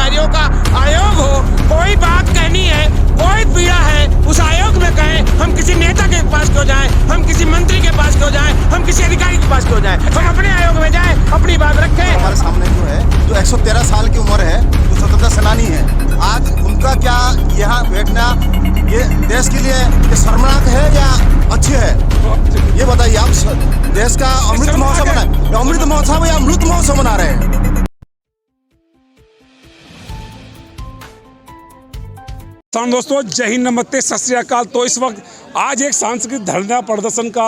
अधिकारियों का आयोग हो, कोई बात कहनी है, कोई पीड़ा है, उस आयोग में कहें। हम किसी नेता के पास क्यों जाएं, हम किसी मंत्री के पास क्यों जाएं, हम किसी अधिकारी के पास क्यों जाएं, हम अपने आयोग में जाएं, अपनी बात रखें। हमारे सामने जो है, जो 113 साल की उम्र है, जो स्वतंत्रता सेनानी है, आज उनका क्या यहाँ बैठना ये देश के लिए ये शर्मनाक है या अच्छे है, ये बताइए आप। देश का अमृत महोत्सव मना, अमृत महोत्सव या अमृत महोत्सव मना रहे हैं। दोस्तों, जय हिंद, नमस्ते, सत श्री अकाल। तो इस वक्त आज एक सांस्कृतिक धरना प्रदर्शन का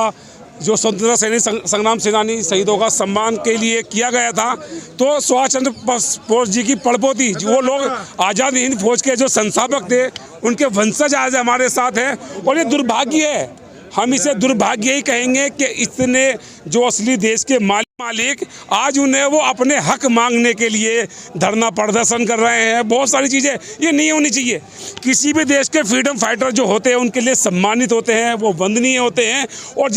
जो स्वतंत्रता सैनिक संग्राम सेनानी शहीदों का सम्मान के लिए किया गया था। तो सुभाष चंद्र बोस जी की पड़पोती, वो लोग आज़ाद हिंद फौज के जो संस्थापक थे, उनके वंशज आज हमारे साथ हैं। और ये दुर्भाग्य है, हम इसे दुर्भाग्य ही कहेंगे कि इतने जो असली देश के मालिक आज उन्हें वो अपने हक मांगने के लिए धरना प्रदर्शन कर रहे हैं। बहुत सारी चीज़ें ये नहीं होनी चाहिए। किसी भी देश के फ्रीडम फाइटर जो होते हैं उनके लिए सम्मानित होते हैं, वो वंदनीय होते हैं, और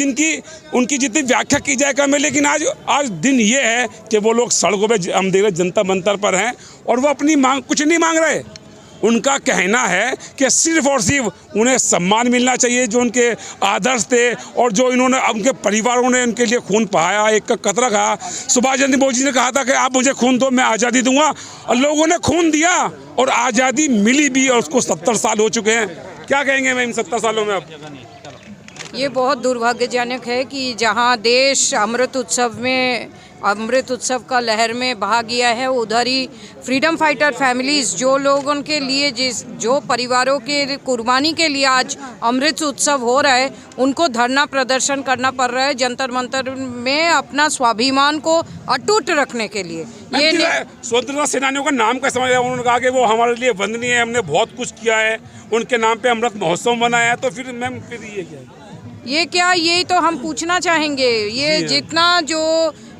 उनकी जितनी व्याख्या की जाए कम है। लेकिन आज दिन ये है कि वो लोग सड़कों पे, हम देख रहे जनता मंतर पर हैं, और वो अपनी मांग कुछ नहीं मांग रहे। उनका कहना है कि सिर्फ और सिर्फ उन्हें सम्मान मिलना चाहिए, जो उनके आदर्श थे और जो इन्होंने उनके परिवारों ने उनके लिए खून बहाया, एक का कतरा कहा। सुभाष चंद्र बोस जी ने कहा था कि आप मुझे खून दो, मैं आज़ादी दूंगा, और लोगों ने खून दिया और आज़ादी मिली भी, और उसको 70 साल हो चुके हैं। क्या कहेंगे मैम 70 सालों में? अब ये बहुत दुर्भाग्यजनक है कि जहाँ देश अमृत उत्सव का लहर में बहा गया है, उधर ही फ्रीडम फाइटर फैमिलीज़, जो लोगों के लिए जो परिवारों के कुर्बानी के लिए आज अमृत उत्सव हो रहा है, उनको धरना प्रदर्शन करना पड़ रहा है जंतर मंतर में, अपना स्वाभिमान को अटूट रखने के लिए। ये स्वतंत्रता सेनानियों का नाम कैसे समझ? उन्होंने कहा कि वो हमारे लिए वंदनीय है, हमने बहुत कुछ किया है, उनके नाम पे अमृत महोत्सव मनाया है। तो फिर मैम फिर ये क्या? यही तो हम पूछना चाहेंगे। ये जितना जो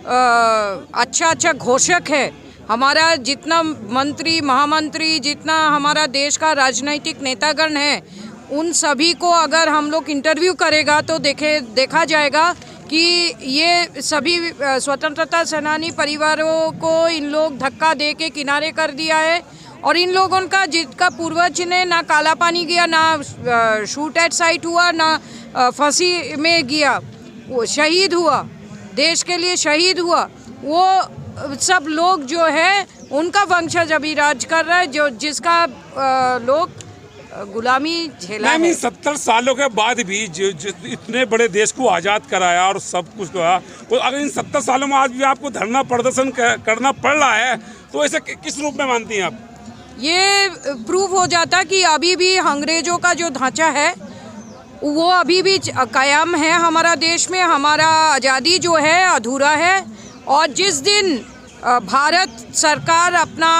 अच्छा घोषक है, हमारा जितना मंत्री महामंत्री, जितना हमारा देश का राजनीतिक नेतागण है, उन सभी को अगर हम लोग इंटरव्यू करेगा तो देखा जाएगा कि ये सभी स्वतंत्रता सेनानी परिवारों को इन लोग धक्का दे के किनारे कर दिया है। और इन लोगों का जिसका पूर्वज ने ना काला पानी गया, ना शूट एट साइट हुआ, ना फांसी में गया, वो शहीद हुआ, देश के लिए शहीद हुआ, वो सब लोग जो है उनका वंशज अभी राज कर रहा है, जो जिसका लोग गुलामी झेला है। 70 सालों के बाद भी जो इतने बड़े देश को आज़ाद कराया और सब कुछ कहा, तो अगर इन 70 सालों में आज भी आपको धरना प्रदर्शन करना पड़ रहा है, तो ऐसे किस रूप में मानती हैं आप? ये प्रूव हो जाता कि अभी भी अंग्रेजों का जो ढांचा है वो अभी भी कायम है हमारा देश में। हमारा आज़ादी जो है अधूरा है। और जिस दिन भारत सरकार अपना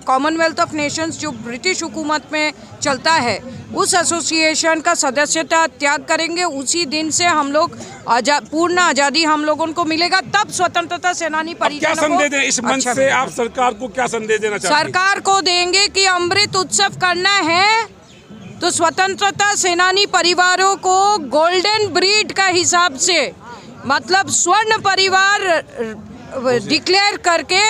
कॉमनवेल्थ ऑफ नेशंस जो ब्रिटिश हुकूमत में चलता है, उस एसोसिएशन का सदस्यता त्याग करेंगे, उसी दिन से हम लोग पूर्ण आज़ादी हम लोगों को मिलेगा। तब स्वतंत्रता सेनानी परिजनों को क्या संदेश दें इस मंच से? आप सरकार को क्या संदेश देना चाहते हैं? सरकार को देंगे कि अमृत उत्सव करना है तो स्वतंत्रता सेनानी परिवारों को गोल्डन ब्रीड का हिसाब से, मतलब स्वर्ण परिवार डिक्लेयर करके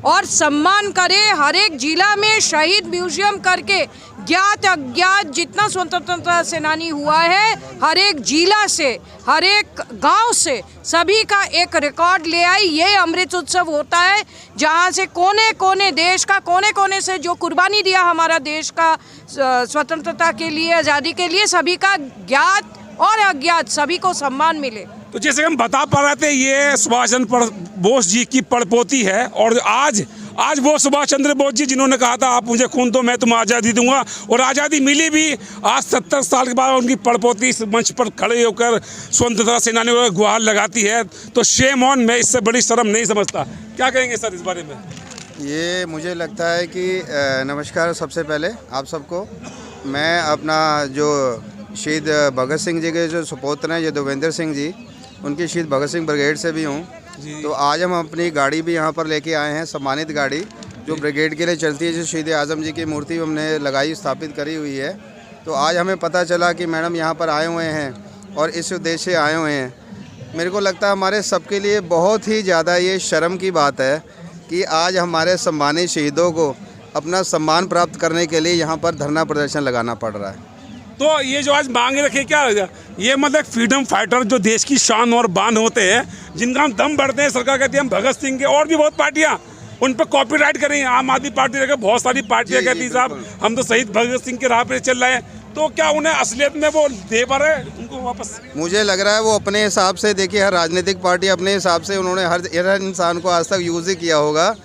और सम्मान करे। हर एक जिला में शहीद म्यूजियम करके ज्ञात अज्ञात जितना स्वतंत्रता सेनानी हुआ है, हर एक जिला से, हर एक गांव से, सभी का एक रिकॉर्ड ले आई। ये अमृत उत्सव होता है जहां से कोने कोने देश का कोने कोने से जो कुर्बानी दिया हमारा देश का स्वतंत्रता के लिए, आज़ादी के लिए, सभी का ज्ञात और अज्ञात सभी को सम्मान मिले। तो जैसे हम बता पा रहे थे, ये सुभाष चंद्र बोस जी की पड़पोती है, और आज वो सुभाष चंद्र बोस जी जिन्होंने कहा था आप मुझे खून दो, मैं तुम्हें आज़ादी दूंगा, और आज़ादी मिली भी। आज 70 साल के बाद उनकी पड़पोती इस मंच पर खड़े होकर स्वतंत्रता सेनानियों को गुहार लगाती है, तो शेम ऑन, मैं इससे बड़ी शर्म नहीं समझता। क्या कहेंगे सर इस बारे में? ये मुझे लगता है कि नमस्कार सबसे पहले आप सबको। मैं अपना जो शहीद भगत सिंह जी के जो सुपुत्र हैं, यदुवेंद्र सिंह जी, उनकी शहीद भगत सिंह ब्रिगेड से भी हूँ। तो आज हम अपनी गाड़ी भी यहाँ पर लेके आए हैं, सम्मानित गाड़ी जो ब्रिगेड के लिए चलती है, जो शहीद आज़म जी की मूर्ति हमने लगाई, स्थापित करी हुई है। तो आज हमें पता चला कि मैडम यहाँ पर आए हुए हैं और इस उद्देश्य से आए हुए हैं। मेरे को लगता है हमारे सबके लिए बहुत ही ज़्यादा ये शर्म की बात है कि आज हमारे सम्मानित शहीदों को अपना सम्मान प्राप्त करने के लिए यहाँ पर धरना प्रदर्शन लगाना पड़ रहा है। तो ये जो आज मांगे रखे क्या ये मतलब फ्रीडम फाइटर जो देश की शान और बान होते हैं, जिनका हम दम बढ़ते हैं, सरकार कहती है हम भगत सिंह के और भी बहुत पार्टियां उन पर कॉपीराइट करें, आम आदमी पार्टी रखे, बहुत सारी पार्टियां कहती साहब हम तो शहीद भगत सिंह के राह पे चल रहे हैं, तो क्या उन्हें असलियत में वो दे पा रहे हैं उनको वापस? मुझे लग रहा है वो अपने हिसाब से, देखिए हर राजनीतिक पार्टी अपने हिसाब से उन्होंने हर इंसान को आज तक यूज़ ही किया होगा,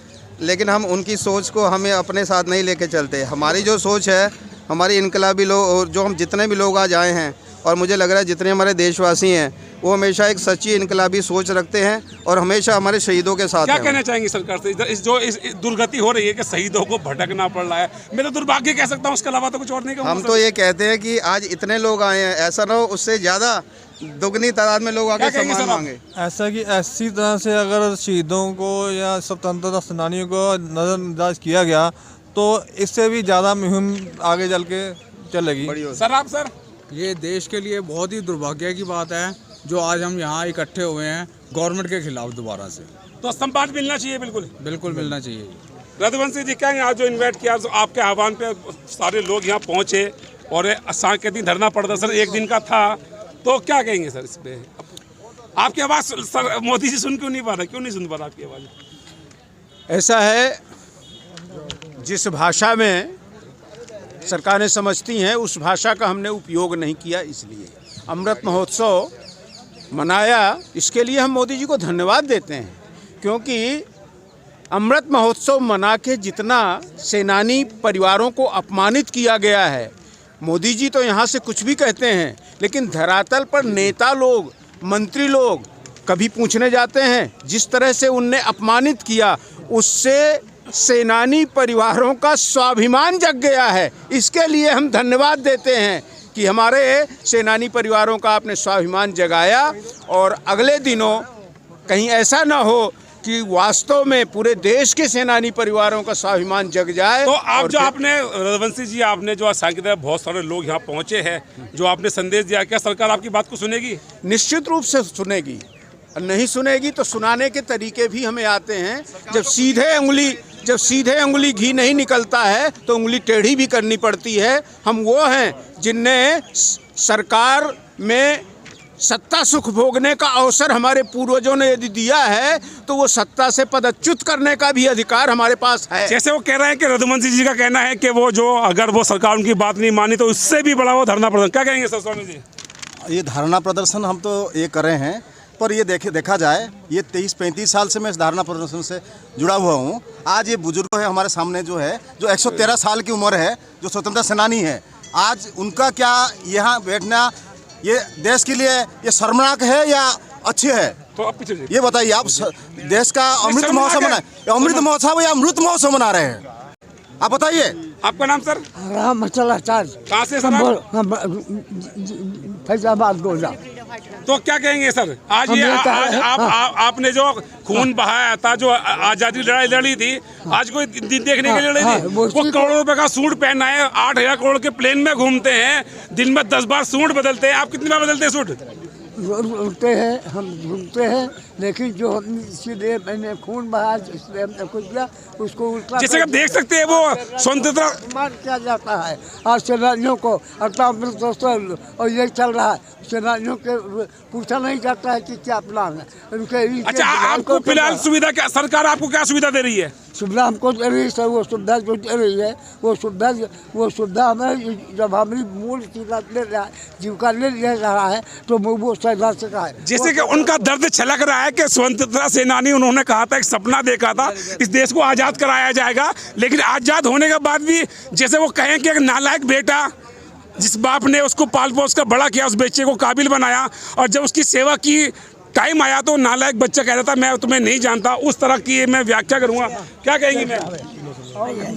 लेकिन हम उनकी सोच को हमें अपने साथ नहीं लेके चलते। हमारी जो सोच है, हमारी इनकलाबी लोग जो हम जितने भी लोग आज आए हैं, और मुझे लग रहा है जितने हमारे देशवासी हैं, वो हमेशा एक सच्ची इनकलाबी सोच रखते हैं और हमेशा हमारे शहीदों के साथ क्या हैं। कहना चाहेंगे सरकार से इस दुर्गति हो रही है कि शहीदों को भटकना पड़ रहा है? मैं तो दुर्भाग्य कह सकता हूँ, उसके अलावा तो कुछ और नहीं कहूँगा। हम तो ये कहते हैं कि आज इतने लोग आए हैं, ऐसा ना हो उससे ज़्यादा दुगनी तादाद में लोग आके सम्मान मांगे। ऐसा कि ऐसी तरह से अगर शहीदों को या स्वतंत्रता सेनानियों को नज़रअंदाज किया गया तो इससे भी ज़्यादा मुहिम आगे चल के चलेगी। सर आप सर, ये देश के लिए बहुत ही दुर्भाग्य की बात है जो आज हम यहाँ इकट्ठे हुए हैं गवर्नमेंट के खिलाफ दोबारा से। तो सम्मान मिलना चाहिए, बिल्कुल मिलना चाहिए। रघुवंशी जी क्या आज जो इन्वाइट किया, तो आपके आह्वान पे सारे लोग यहाँ पहुँचे और सांकेतिक धरना प्रदर्शन एक दिन का था, तो क्या कहेंगे सर इस पे? आपकी आवाज़ सर मोदी जी सुन क्यों नहीं पा रहे, क्यों नहीं सुन पा रहा आपकी आवाज़? ऐसा है, जिस भाषा में सरकारें समझती हैं उस भाषा का हमने उपयोग नहीं किया, इसलिए अमृत महोत्सव मनाया। इसके लिए हम मोदी जी को धन्यवाद देते हैं, क्योंकि अमृत महोत्सव मना के जितना सेनानी परिवारों को अपमानित किया गया है, मोदी जी तो यहाँ से कुछ भी कहते हैं, लेकिन धरातल पर नेता लोग, मंत्री लोग कभी पूछने जाते हैं, जिस तरह से उनने अपमानित किया उससे सेनानी परिवारों का स्वाभिमान जग गया है। इसके लिए हम धन्यवाद देते हैं कि हमारे सेनानी परिवारों का आपने स्वाभिमान जगाया, और अगले दिनों कहीं ऐसा ना हो कि वास्तव में पूरे देश के सेनानी परिवारों का स्वाभिमान जग जाए। तो आप जो आपने रघुवंशी जी, आपने जो सांकेतिक बहुत सारे लोग यहाँ पहुँचे हैं, जो आपने संदेश दिया, क्या सरकार आपकी बात को सुनेगी? निश्चित रूप से सुनेगी, नहीं सुनेगी तो सुनाने के तरीके भी हमें आते हैं। जब सीधे उंगली घी नहीं निकलता है तो उंगली टेढ़ी भी करनी पड़ती है। हम वो हैं जिनने सरकार में सत्ता सुख भोगने का अवसर हमारे पूर्वजों ने यदि दिया है तो वो सत्ता से पदच्युत करने का भी अधिकार हमारे पास है। जैसे वो कह रहे हैं कि रघुवंशी जी का कहना है कि वो जो अगर वो सरकार उनकी बात नहीं मानी तो उससे भी बड़ा वो धरना प्रदर्शन, क्या कहेंगे सर स्वामी जी? ये धरना प्रदर्शन हम तो ये कर रहे हैं, पर ये देखा जाए, ये 23-35 साल से मैं इस धरना प्रदर्शन से जुड़ा हुआ हूँ। आज ये बुजुर्ग है हमारे सामने जो 113 साल की उम्र है, जो स्वतंत्रता सेनानी है, आज उनका क्या यहाँ बैठना ये देश के लिए ये शर्मनाक है या अच्छे है? तो आप पीछे ये बताइए, आप देश का अमृत महोत्सव या अमृत महोत्सव मना रहे हैं, आप बताइए। आपका नाम सर? रामाचलाचार्य। कहाँ से सर? फैजाबाद गोजा। तो क्या कहेंगे सर, आज ये आज आपने जो खून बहाया था, जो आज़ादी लड़ाई लड़ी थी, आज कोई दिन देखने के लिए लड़ी थी? वो करोड़ों रुपए का सूट पहना है, 8,000 करोड़ के प्लेन में घूमते हैं, दिन में 10 बार सूट बदलते हैं। आप कितनी बार बदलते हैं सूट? उठते हैं, हम घूमते हैं, लेकिन जो इसलिए मैंने खून बहाया, इसलिए हमने कुछ किया, उसको उल्टा जैसे आप देख सकते हैं वो स्वतंत्रता सम्मान किया जाता है। आज सेनानियों को और ये चल रहा है, सेनानियों के पूछा नहीं जाता है कि क्या प्लान है उनके। अच्छा, आपको फिलहाल सुविधा क्या, सरकार आपको क्या सुविधा दे रही है? सुविधा हमको दे रही है, वो सुविधा जो दे रही है वो सुविधा हमें जब हमारी मूल जीविका ले रहा है तो वो सुविधा से कहा है। जैसे कि उनका दर्द छलक रहा है कि स्वतंत्रता सेनानी, उन्होंने कहा था, एक सपना देखा था, इस देश को आज़ाद कराया जाएगा, लेकिन आज़ाद होने के बाद भी जैसे वो कहें कि एक नालायक बेटा, जिस बाप ने उसको पाल पोस कर बड़ा किया, उस बच्चे को काबिल बनाया, और जब उसकी सेवा की टाइम आया तो नालायक बच्चा कह रहा था मैं तुम्हें नहीं जानता, उस तरह की मैं व्याख्या करूँगा। क्या कहेंगी?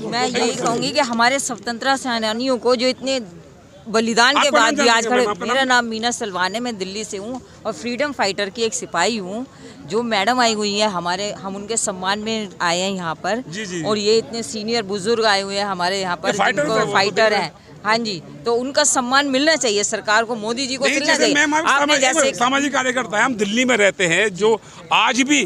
मैं यही कहूँगी कि हमारे स्वतंत्रता सेनानियों को जो इतने बलिदान के बाद भी आज खड़े। मेरा नाम मीना सलवान है, मैं दिल्ली से हूँ और फ्रीडम फाइटर की एक सिपाही हूँ। जो मैडम आई हुई है हम उनके सम्मान में आए हैं यहाँ पर। जी। और ये इतने सीनियर बुजुर्ग आए हुए हैं हमारे यहाँ पर, फाइटर हैं। हाँ जी, तो उनका सम्मान मिलना चाहिए, सरकार को, मोदी जी को मिलना चाहिए। आपने जैसे सामाजिक कार्यकर्ता है, हम दिल्ली में रहते हैं, जो आज भी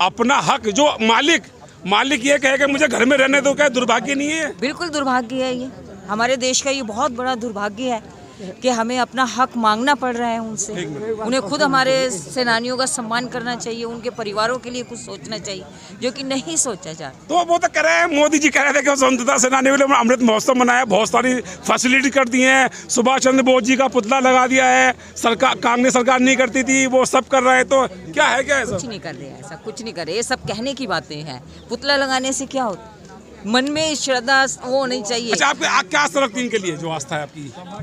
अपना हक, जो मालिक मालिक ये कहे कि मुझे घर में रहने दो, क्या दुर्भाग्य नहीं है? बिल्कुल दुर्भाग्य है ये, हमारे देश का ये बहुत बड़ा दुर्भाग्य है कि हमें अपना हक मांगना पड़ रहा है उनसे। उन्हें खुद हमारे सेनानियों का सम्मान करना चाहिए, उनके परिवारों के लिए कुछ सोचना चाहिए, जो कि नहीं सोचा जाता। तो वो तो कह रहे हैं, मोदी जी कह रहे थे कि स्वतंत्रता सेनानियों के लिए अमृत महोत्सव मनाया, बहुत सारी फैसिलिटी कर दी हैं, सुभाष चंद्र बोस जी का पुतला लगा दिया है, सरकार कांग्रेस सरकार नहीं करती थी, वो सब कर रहे हैं। तो क्या है, क्या है? कुछ नहीं कर रहे हैं, ऐसा कुछ नहीं कर रहे, ये सब कहने की बातें हैं। पुतला लगाने से क्या होता, मन में श्रद्धा वो होनी चाहिए। अच्छा, आपके क्या आस्था रखती है इनके लिए, जो आस्था है आपकी?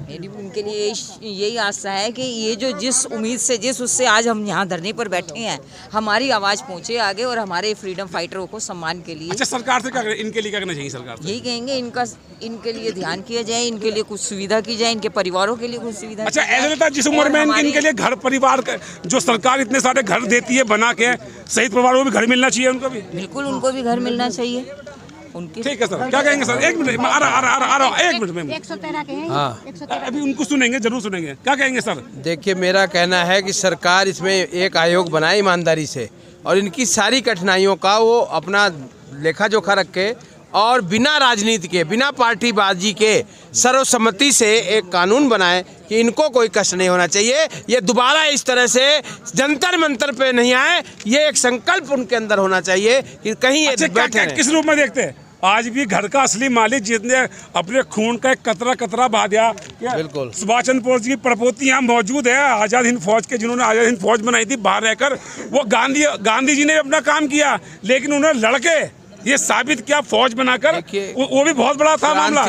मेरी उनके लिए यही आस्था है कि ये जो जिस उम्मीद से, जिस उससे आज हम यहाँ धरने पर बैठे हैं, हमारी आवाज़ पहुँचे आगे और हमारे फ्रीडम फाइटरों को सम्मान के लिए। अच्छा, सरकार से क्या इनके लिए क्या करना चाहिए? सरकार से यही कहेंगे, इनके लिए ध्यान किया जाए, इनके लिए कुछ सुविधा की जाए, इनके परिवारों के लिए कुछ सुविधा। अच्छा, ऐसा लगता है जिस उम्र में इनके लिए घर परिवार जो सरकार इतने सारे घर देती है बना के, शहीद परिवारों को भी घर मिलना चाहिए उनको भी। बिल्कुल, उनको भी घर मिलना चाहिए उनकी। ठीक है सर, क्या कहेंगे सर? एक मिनट, आ रहा, एक मिनट में। 113 के हैं। हाँ, अभी उनको सुनेंगे, जरूर सुनेंगे। क्या कहेंगे सर? देखिए, मेरा कहना है कि सरकार इसमें एक आयोग बनाए ईमानदारी से, और इनकी सारी कठिनाइयों का वो अपना लेखा जोखा रखे, और बिना राजनीति के, बिना पार्टीबाजी के, सर्वसम्मति से एक कानून बनाए कि इनको कोई कष्ट नहीं होना चाहिए। ये दोबारा इस तरह से जंतर मंतर पे नहीं आए, ये एक संकल्प उनके अंदर होना चाहिए कि कहीं ये बैठे हैं। किस रूप में देखते हैं? आज भी घर का असली मालिक जिसने अपने खून का एक कतरा कतरा बहा दिया, बिल्कुल सुभाष चंद्र बोस जी की प्रपोती यहाँ मौजूद है, आज़ाद हिंद फौज के, जिन्होंने आज़ाद हिंद फौज बनाई थी बाहर रहकर। वो गांधी जी ने भी अपना काम किया, लेकिन उन्होंने लड़के ये साबित किया फौज बनाकर, वो भी बहुत बड़ा था मामला।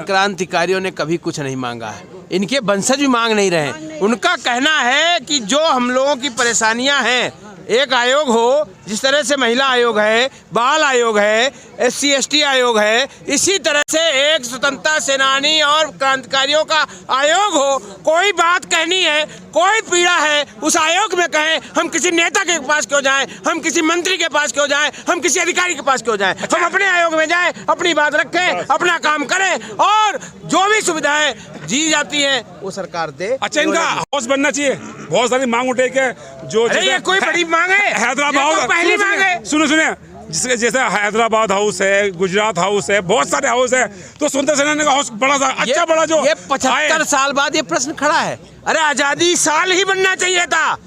क्रांतिकारियों ने कभी कुछ नहीं मांगा है, इनके वंशज भी मांग नहीं रहे। उनका कहना है कि जो हम लोगों की परेशानियां हैं, एक आयोग हो, जिस तरह से महिला आयोग है, बाल आयोग है, SC ST आयोग है, इसी तरह से एक स्वतंत्रता सेनानी और क्रांतिकारियों का आयोग हो। कोई बात कहनी है, कोई पीड़ा है, उस आयोग में कहें। हम किसी नेता के पास क्यों जाएं, हम किसी मंत्री के पास क्यों जाएं, हम किसी अधिकारी के पास क्यों जाएं? हम अपने आयोग में जाएं, अपनी बात रखें, अपना काम करें, और जो भी सुविधाएं दी जाती हैं वो सरकार दे। अच्छा, इनका हाउस बनना चाहिए, बहुत सारी मांग उठे के, जो ये कोई बड़ी मांग है? हैदराबाद पहली मांग है। सुनो, जैसे हैदराबाद हाउस है, गुजरात हाउस है, बहुत सारे हाउस है। तो स्वतंत्रता सेनानी का हाउस बड़ा सा, अच्छा बड़ा, जो ये 75 साल बाद ये प्रश्न खड़ा है। अरे आजादी साल ही बनना चाहिए था,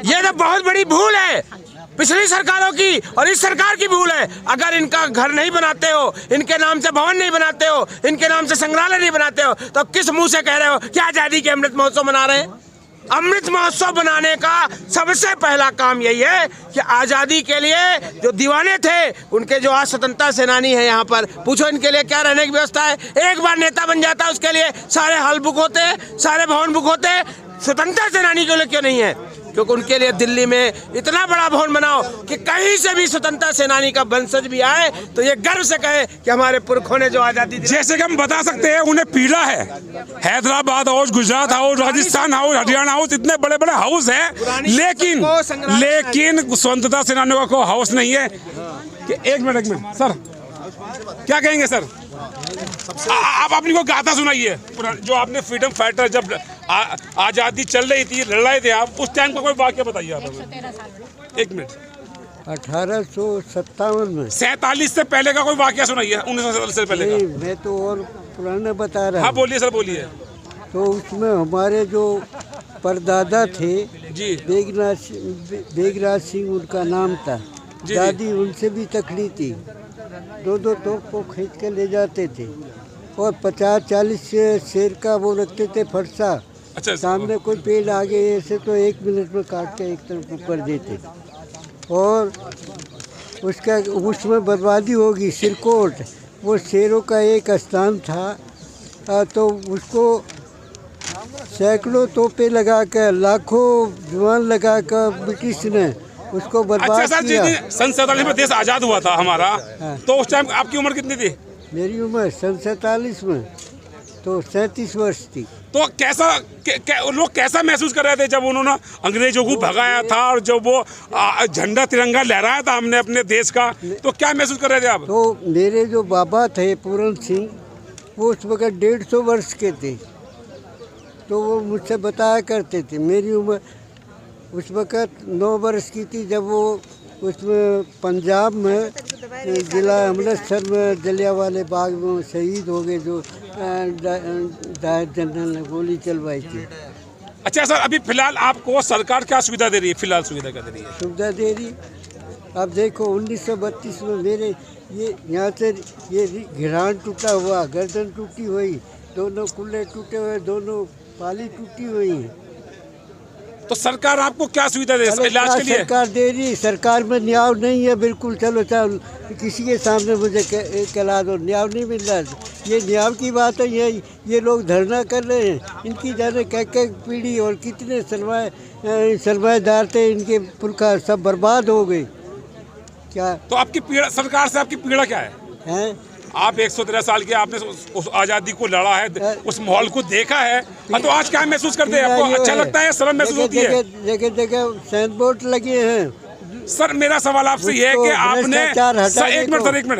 ये तो बहुत बड़ी भूल है पिछली सरकारों की और इस सरकार की भूल है। अगर इनका घर नहीं बनाते हो, इनके नाम से भवन नहीं बनाते हो, इनके नाम से संग्रहालय नहीं बनाते हो, तो किस मुंह से कह रहे हो कि आजादी के अमृत महोत्सव मना रहे हैं? अमृत महोत्सव बनाने का सबसे पहला काम यही है कि आज़ादी के लिए जो दीवाने थे, उनके जो आज स्वतंत्रता सेनानी हैं यहाँ पर, पूछो इनके लिए क्या रहने की व्यवस्था है। एक बार नेता बन जाता है, उसके लिए सारे हॉल बुक होते हैं, सारे भवन बुक होते हैं। स्वतंत्रता सेनानी के लिए क्यों नहीं है? क्योंकि उनके लिए दिल्ली में इतना बड़ा भवन बनाओ कि कहीं से भी स्वतंत्रता सेनानी का वंशज भी आए तो ये गर्व से कहे कि हमारे पुरखों ने जो आज़ादी दी। जैसे कि हम बता सकते हैं, उन्हें पीड़ा है। Hyderabad house, Gujarat house, Rajasthan house, Haryana house, इतने बड़े बड़े हाउस हैं, लेकिन स्वतंत्रता सेनानियों को हाउस नहीं है। एक मिनट सर, क्या कहेंगे सर? आप अपनी को गाथा सुनाइए, जो आपने फ्रीडम फाइटर, जब आज़ादी चल रही थी, लड़ रहे थे आप, उस टाइम का कोई वाक्य बताइए आप हमें। एक मिनट। 1857 में। 47 से पहले का कोई वाक्य सुनाइए, 1947 से पहले का। मैं तो और पुराने बता रहा हूँ। हाँ बोलिए सर, बोलिए। तो उसमें हमारे जो परदादा थे जी, बेगराज सिंह उनका नाम था, दादी उनसे भी तकड़ी थी, दो तोप को खींच के ले जाते थे, और 50-40 शेर का वो रखते थे फरसा। अच्छा, सामने कोई पेड़ आगे ऐसे तो 1 मिनट में काट के एक तरफ ऊपर देते, और उसका उसमें बर्बादी होगी। सिरकोट वो शेरों का एक स्थान था, तो उसको सैकड़ों तोपे लगाकर, लाखों जवान लगाकर ब्रिटिश ने उसको बर्बाद किया। सन 47 में देश आज़ाद हुआ था हमारा। हाँ। तो उस टाइम आपकी उम्र कितनी थी? मेरी उम्र सन 47 में तो 37 वर्ष थी। तो कैसा लोग कैसा महसूस कर रहे थे जब उन्होंने अंग्रेजों को भगाया था, और जब वो झंडा तिरंगा लहराया था हमने अपने देश का, तो क्या महसूस कर रहे थे आप? तो मेरे जो बाबा थे पूरन सिंह, वो उस वक्त 150 वर्ष के थे, तो वो मुझसे बताया करते थे। मेरी उम्र उस वक़्त 9 वर्ष की थी जब वो उसमें पंजाब में ज़िला अमृतसर में जलियांवाले बाग में शहीद हो गए जो डायर जनरल ने गोली चलवाई थी। अच्छा सर, अभी फिलहाल आपको सरकार क्या सुविधा दे रही है? फिलहाल सुविधा क्या दे रही है? सुविधा दे रही। अब देखो 1932 में मेरे ये यहाँ से ये घिरान टूटा हुआ, गर्दन टूटी हुई, दोनों कुल्ले टूटे हुए, दोनों पाली टूटी हुई हैं। तो सरकार आपको क्या सुविधा दे रही है इलाज के लिए? सरकार दे रही, सरकार में न्याय नहीं है बिल्कुल। चलो किसी के सामने मुझे कहला दो, न्याय नहीं मिल रहा। ये न्याय की बात है। ये लोग धरना कर रहे हैं, इनकी जाने क्या पीढ़ी और कितने सरमाएदार थे, इनके पुरखा सब बर्बाद हो गए। क्या तो आपकी पीड़ा, सरकार से आपकी पीड़ा क्या है? हैं? आप 113 साल के, आपने उस आज़ादी को लड़ा है, उस माहौल को देखा है, तो आज क्या महसूस करते हैं? आपको अच्छा लगता है, शर्म महसूस होती है? जगह जगह साइन बोर्ड लगे हैं। सर मेरा सवाल आपसे ये है कि आपने एक मिनट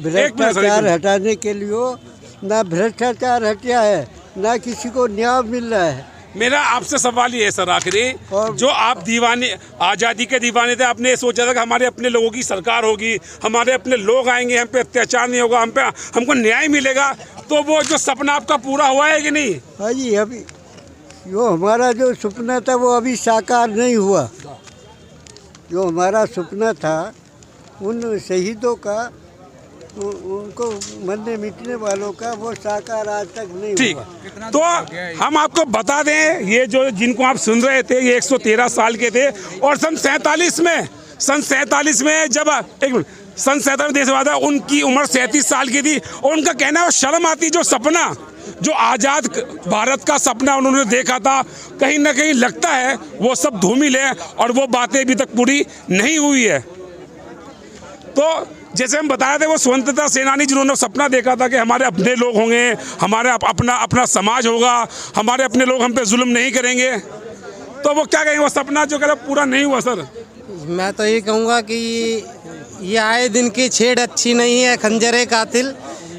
भ्रष्टाचार हटाने के लिए ना भ्रष्टाचार हटा है, ना किसी को न्याय मिल रहा है। मेरा आपसे सवाल ये है सर, आखिरी, जो आप दीवाने, आज़ादी के दीवाने थे, आपने सोचा था कि हमारे अपने लोगों की सरकार होगी, हमारे अपने लोग आएंगे, हम पे अत्याचार नहीं होगा, हमको न्याय मिलेगा, तो वो जो सपना आपका पूरा हुआ है कि नहीं? हाँ जी, अभी जो हमारा जो सपना था वो अभी साकार नहीं हुआ। जो हमारा सपना था उन शहीदों का, उनको मरने मिटने वालों का, वो साकार आज तक नहीं ठीक। हुआ। तो हम आपको बता दें, ये जो जिनको आप सुन रहे थे ये 113 साल के थे, और सन 47 में जब सन 47 में देश आज़ाद, उनकी उम्र 37 साल की थी, और उनका कहना है शर्म आती, जो सपना, जो आज़ाद भारत का सपना उन्होंने देखा था, कहीं ना कहीं लगता है वो सब धूमिल है और वो बातें अभी तक पूरी नहीं हुई है। तो जैसे हम बताए थे, वो स्वतंत्रता सेनानी जिन्होंने सपना देखा था कि हमारे अपने लोग होंगे, हमारे अपना समाज होगा, हमारे अपने लोग हम पे जुल्म नहीं करेंगे, तो वो क्या कहेंगे, वो सपना जो कह पूरा नहीं हुआ सर? मैं तो ये कहूँगा कि ये आए दिन की छेड़ अच्छी नहीं है खंजरे कातिल,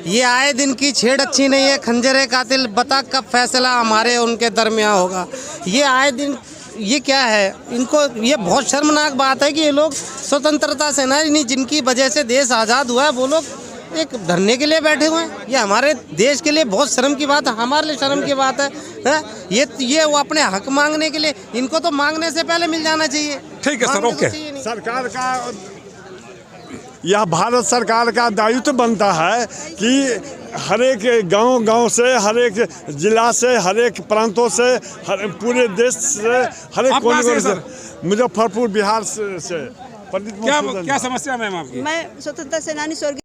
ये आए दिन की छेड़ अच्छी नहीं है खंजरे कातिल, बता कब फैसला हमारे उनके दरमियान होगा। ये आए दिन, ये क्या है, इनको ये बहुत शर्मनाक बात है कि ये लोग स्वतंत्रता सेनानी जिनकी वजह से देश आज़ाद हुआ है, वो लोग एक धरने के लिए बैठे हुए हैं। ये हमारे देश के लिए बहुत शर्म की बात है, हमारे लिए शर्म की बात है। ये वो अपने हक मांगने के लिए, इनको तो मांगने से पहले मिल जाना चाहिए। ठीक है सर, ओके। सरकार का, यह भारत सरकार का दायित्व बनता है कि हर एक गांव से, हर एक जिला से, हर एक प्रांतों से, पूरे देश से, हर एक कोने से, मुजफ्फरपुर बिहार से। क्या समस्या मैम आपकी? मैं स्वतंत्रता सेनानी स्वर्गीय